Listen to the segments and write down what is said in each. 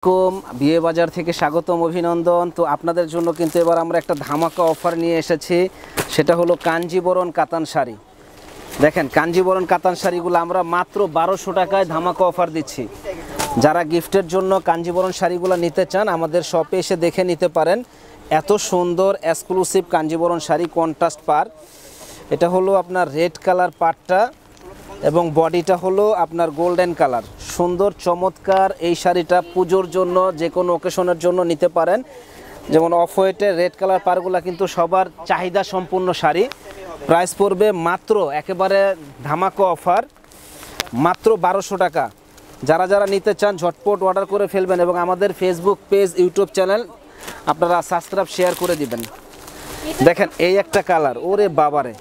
কম বিয়ে বাজার থেকে স্বাগতম অভিনন্দন। তো আপনাদের জন্য কিন্তু এবার আমরা একটা ধামাকা অফার নিয়ে এসেছি, সেটা হলো কাঞ্জিবরণ কাতান শাড়ি। দেখেন কাঞ্জিবরণ কাতান শাড়িগুলো আমরা মাত্র 1200 টাকায় ধামাকা অফার দিচ্ছি। যারা গিফটের জন্য কাঞ্জিবরণ শাড়িগুলো নিতে চান আমাদের শপে এসে দেখে নিতে পারেন। এত সুন্দর এক্সক্লুসিভ কাঞ্জিবরণ শাড়ি, কন্ট্রাস্ট পার। এটা হলো আপনার রেড কালার পাটটা এবং বডিটা হলো আপনার গোল্ডেন কালার। সুন্দর চমৎকার এই শাড়িটা পুজোর জন্য যে কোনো অকেশনের জন্য নিতে পারেন। যেমন অফ হোয়াইটের রেড কালার পারগুলো কিন্তু সবার চাহিদা সম্পূর্ণ শাড়ি। প্রাইস পড়বে মাত্র একেবারে ধামাকা অফার, মাত্র 1200 টাকা। যারা যারা নিতে চান ঝটপট অর্ডার করে ফেলবেন এবং আমাদের ফেসবুক পেজ, ইউটিউব চ্যানেল আপনারা সাবস্ক্রাইব শেয়ার করে দিবেন। দেখেন এই একটা কালার, ওরে বাবারে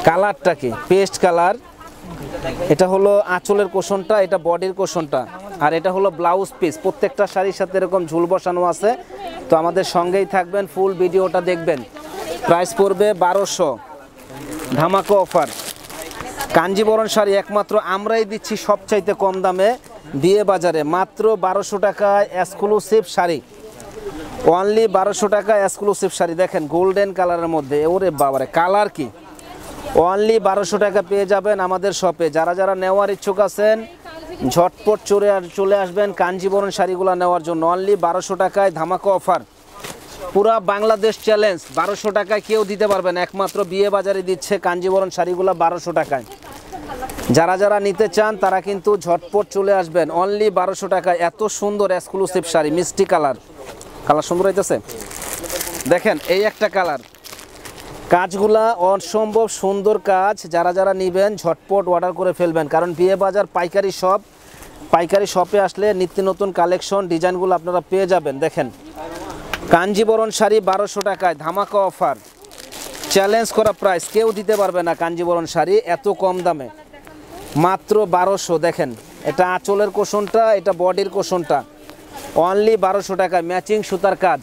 কালারটা কি পেস্ট কালার। এটা হলো আঁচলের কোশনটা, এটা বডির কোশনটা, আর এটা হলো ব্লাউজ পিস। প্রত্যেকটা শাড়ির সাথে এরকম ঝুল বসানো আছে। তো আমাদের সঙ্গেই থাকবেন, ফুল ভিডিওটা দেখবেন। প্রাইস পড়বে 1200, ধামাকা অফার। কাঞ্জিবরণ শাড়ি একমাত্র আমরাই দিচ্ছি সবচাইতে কম দামে বিয়ে বাজারে, মাত্র 1200 টাকায় এক্সক্লুসিভ শাড়ি। অনলি 1200 টাকা এক্সক্লুসিভ শাড়ি। দেখেন গোল্ডেন কালারের মধ্যে, ওরে বাবারে কালার কি! অনলি 1200 টাকা পেয়ে যাবেন আমাদের শপে। যারা যারা নেওয়ার ইচ্ছুক আছেন ঝটপট চলে আসবেন কাঞ্জিবরণ শাড়িগুলো নেওয়ার জন্য। অনলি 1200 টাকায় ধামাকা অফার, পুরা বাংলাদেশ চ্যালেঞ্জ। 1200 টাকায় কেউ দিতে পারবেন, একমাত্র বিয়ে বাজারে দিচ্ছে কাঞ্জিবরণ শাড়িগুলো 1200 টাকায়। যারা যারা নিতে চান তারা কিন্তু ঝটপট চলে আসবেন। অনলি 1200 টাকায় এত সুন্দর এক্সক্লুসিভ শাড়ি। মিষ্টি কালার, কালার সুন্দর হইতেছে। দেখেন এই একটা কালার, কাজগুলা অসম্ভব সুন্দর কাজ। যারা যারা নেবেন ঝটপট অর্ডার করে ফেলবেন, কারণ বিয়ে বাজার পাইকারি শপে আসলে নিত্য নতুন কালেকশন ডিজাইনগুলো আপনারা পেয়ে যাবেন। দেখেন কাঞ্জিবরণ শাড়ি 1200 টাকায় ধামাকা অফার, চ্যালেঞ্জ করা প্রাইস। কেউ দিতে পারবে না কাঞ্জিবরণ শাড়ি এত কম দামে, মাত্র 1200। দেখেন এটা আঁচলের কোশনটা, এটা বডির কোশনটা, অনলি 1200 টাকায়। ম্যাচিং সুতার কাজ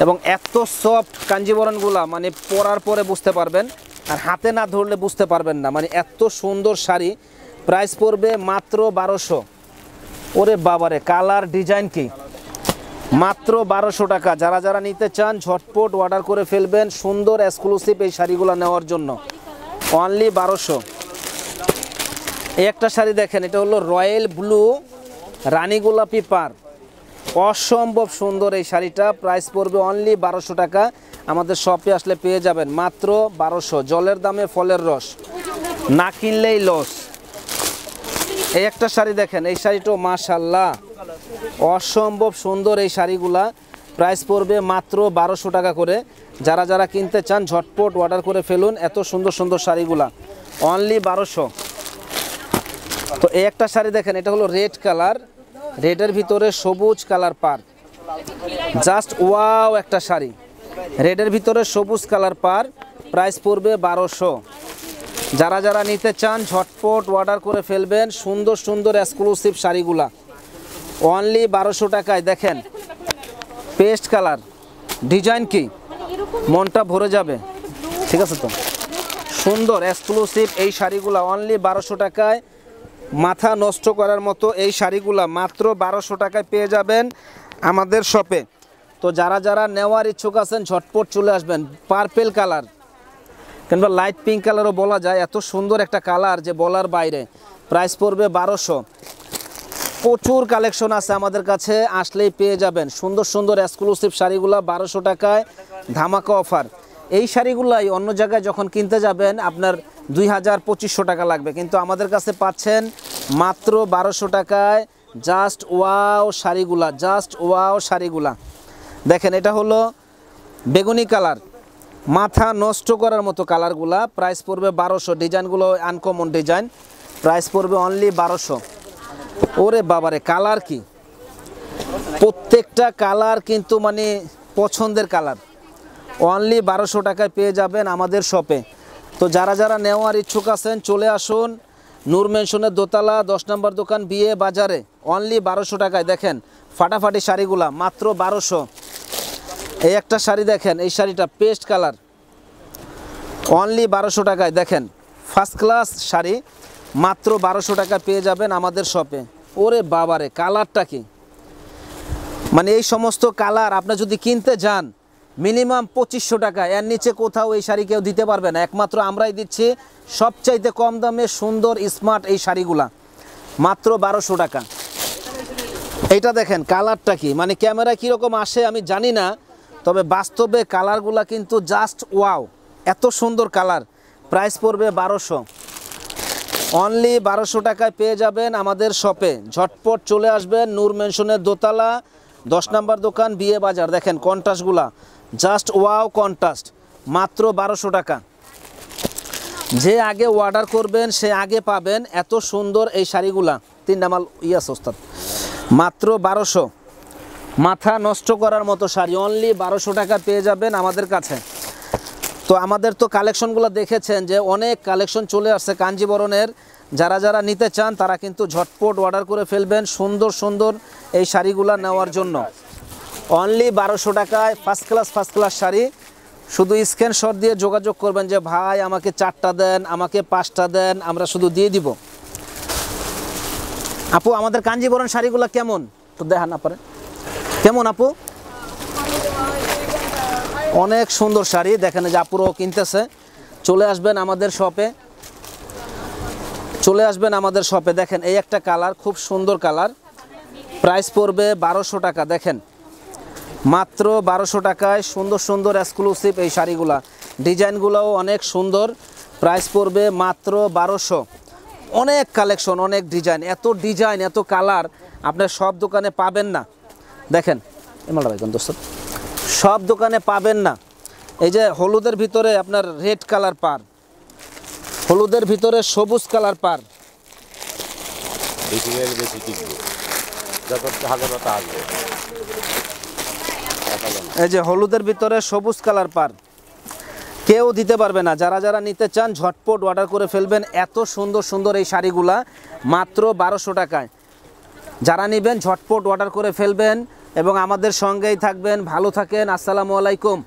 এবং এত সফট কাঞ্জিবরণগুলা, মানে পরার পরে বুঝতে পারবেন, আর হাতে না ধরলে বুঝতে পারবেন না, মানে এত সুন্দর শাড়ি। প্রাইস পড়বে মাত্র 1200। ওরে বাবারে কালার ডিজাইন কি! মাত্র 1200 টাকা। যারা যারা নিতে চান ঝটপট অর্ডার করে ফেলবেন সুন্দর এক্সক্লুসিভ এই শাড়িগুলো নেওয়ার জন্য। অনলি 1200। এই একটা শাড়ি দেখেন, এটা হলো রয়্যাল ব্লু রানী গোলাপি পার, অসম্ভব সুন্দর এই শাড়িটা। প্রাইস পড়বে অনলি 1200 টাকা। আমাদের শপে আসলে পেয়ে যাবেন মাত্র 1200। জলের দামে ফলের রস, না কিনলেই লস। এই একটা শাড়ি দেখেন, এই শাড়িটাও মাশাআল্লাহ অসম্ভব সুন্দর এই শাড়িগুলা। প্রাইস পড়বে মাত্র 1200 টাকা করে। যারা যারা কিনতে চান ঝটপট অর্ডার করে ফেলুন এত সুন্দর সুন্দর শাড়িগুলা, অনলি 1200। তো এই একটা শাড়ি দেখেন, এটা হলো রেড কালার, রেডের ভিতরে সবুজ কালার পার, জাস্ট ওয়াও একটা শাড়ি। রেডের ভিতরে সবুজ কালার পার, প্রাইস পড়বে 1200। যারা যারা নিতে চান ঝটপট অর্ডার করে ফেলবেন সুন্দর সুন্দর এক্সক্লুসিভ শাড়িগুলা, অনলি 1200 টাকায়। দেখেন পেস্ট কালার, ডিজাইন কি মনটা ভরে যাবে। ঠিক আছে তো, সুন্দর এক্সক্লুসিভ এই শাড়িগুলা অনলি 1200 টাকায়। মাথা নষ্ট করার মতো এই শাড়িগুলা মাত্র 1200 টাকায় পেয়ে যাবেন আমাদের শপে। তো যারা যারা নেওয়ার ইচ্ছুক আছেন ঝটপট চলে আসবেন। পার্পেল কালার কিংবা লাইট পিঙ্ক কালারও বলা যায়, এত সুন্দর একটা কালার যে বলার বাইরে। প্রাইস পড়বে 1200। প্রচুর কালেকশন আছে আমাদের কাছে, আসলেই পেয়ে যাবেন সুন্দর সুন্দর এক্সক্লুসিভ শাড়িগুলা 1200 টাকায় ধামাকা অফার। এই শাড়িগুলাই অন্য জায়গায় যখন কিনতে যাবেন আপনার 2000-2500 টাকা লাগবে, কিন্তু আমাদের কাছে পাচ্ছেন মাত্র 1200 টাকায়। জাস্ট ওয়াও শাড়িগুলা, জাস্ট ওয়াও শাড়িগুলা। দেখেন এটা হলো বেগুনি কালার, মাথা নষ্ট করার মতো কালারগুলা। প্রাইস পড়বে 1200। ডিজাইনগুলো আনকমন ডিজাইন, প্রাইস পড়বে অনলি 1200। ওরে বাবারে কালার কি! প্রত্যেকটা কালার কিন্তু মানে পছন্দের কালার। অনলি 1200 টাকায় পেয়ে যাবেন আমাদের শপে। তো যারা যারা নেওয়ার ইচ্ছুক আছেন চলে আসুন নূর মেনশনের দোতলা 10 নম্বর দোকান বিয়ে বাজারে, অনলি 1200 টাকায়। দেখেন ফাটাফাটি শাড়িগুলা মাত্র 1200। এই একটা শাড়ি দেখেন, এই শাড়িটা পেস্ট কালার, অনলি 1200 টাকায়। দেখেন ফার্স্ট ক্লাস শাড়ি, মাত্র 1200 টাকা পেয়ে যাবেন আমাদের শপে। ওরে বাবারে কালারটা কি! মানে এই সমস্ত কালার আপনি যদি কিনতে যান মিনিমাম 2500 টাকা, এর নিচে কোথাও এই শাড়ি কেউ দিতে পারবে না, একমাত্র আমরাই দিচ্ছি সবচাইতে কম দামে সুন্দর স্মার্ট এই শাড়িগুলা মাত্র 1200 টাকা। এইটা দেখেন কালারটা কি, মানে ক্যামেরা কীরকম আসে আমি জানি না, তবে বাস্তবে কালারগুলা কিন্তু জাস্ট ওয়াও, এত সুন্দর কালার। প্রাইস পড়বে 1200, অনলি 1200 টাকায় পেয়ে যাবেন আমাদের শপে। ঝটপট চলে আসবেন, নূর মেনশনের দোতলা 10 নম্বর দোকান, বিয়ে বাজার। দেখেন কন্ট্রাস্টগুলা জাস্ট ওয়াও কন্ট্রাস্ট, মাত্র 1200 টাকা। যে আগে অর্ডার করবেন সে আগে পাবেন এত সুন্দর এই শাড়িগুলা। 3 নামাল ইয়াস ওস্তাদ, মাত্র 1200, মাথা নষ্ট করার মতো শাড়ি, অনলি 1200 টাকা পেয়ে যাবেন আমাদের কাছে। তো আমাদের তো কালেকশনগুলো দেখেছেন যে অনেক কালেকশন চলে আসছে কাঞ্জিবরণের, যারা যারা নিতে চান তারা কিন্তু ঝটপট অর্ডার করে ফেলবেন সুন্দর সুন্দর এই শাড়িগুলো নেওয়ার জন্য। অনলি 1200 টাকায় ফার্স্ট ক্লাস শাড়ি। শুধু স্ক্রিনশট দিয়ে যোগাযোগ করবেন যে ভাই আমাকে 4টা দেন, আমাকে 5টা দেন, আমরা শুধু দিয়ে দিব। আপু আমাদের কাঞ্জিবরণ শাড়িগুলো কেমন তো দেখান না পারে, কেমন আপু? অনেক সুন্দর শাড়ি, দেখেন যে আপুরও কিনতেছে। চলে আসবেন আমাদের শপে, চলে আসবেন আমাদের শপে। দেখেন এই একটা কালার, খুব সুন্দর কালার, প্রাইস পড়বে 1200 টাকা। দেখেন মাত্র 1200 টাকায় সুন্দর সুন্দর এক্সক্লুসিভ এই শাড়িগুলা, ডিজাইনগুলোও অনেক সুন্দর, প্রাইস পড়বে মাত্র 1200। অনেক কালেকশন, অনেক ডিজাইন, এত কালার আপনার সব দোকানে পাবেন না। দেখেন এমালটা ভাই দোস্ত, সব দোকানে পাবেন না। এই যে হলুদের ভিতরে আপনার রেড কালার পার, হলুদের ভিতরে সবুজ কালার পার, এই যে হলুদের ভিতরে সবুজ কালার পার, কেউ দিতে পারবে না। যারা যারা নিতে চান ঝটপট অর্ডার করে ফেলবেন। এত সুন্দর সুন্দর এই শাড়িগুলা মাত্র 1200 টাকায়। যারা নেবেন ঝটপট অর্ডার করে ফেলবেন এবং আমাদের সঙ্গেই থাকবেন। ভালো থাকেন, আসসালামু আলাইকুম।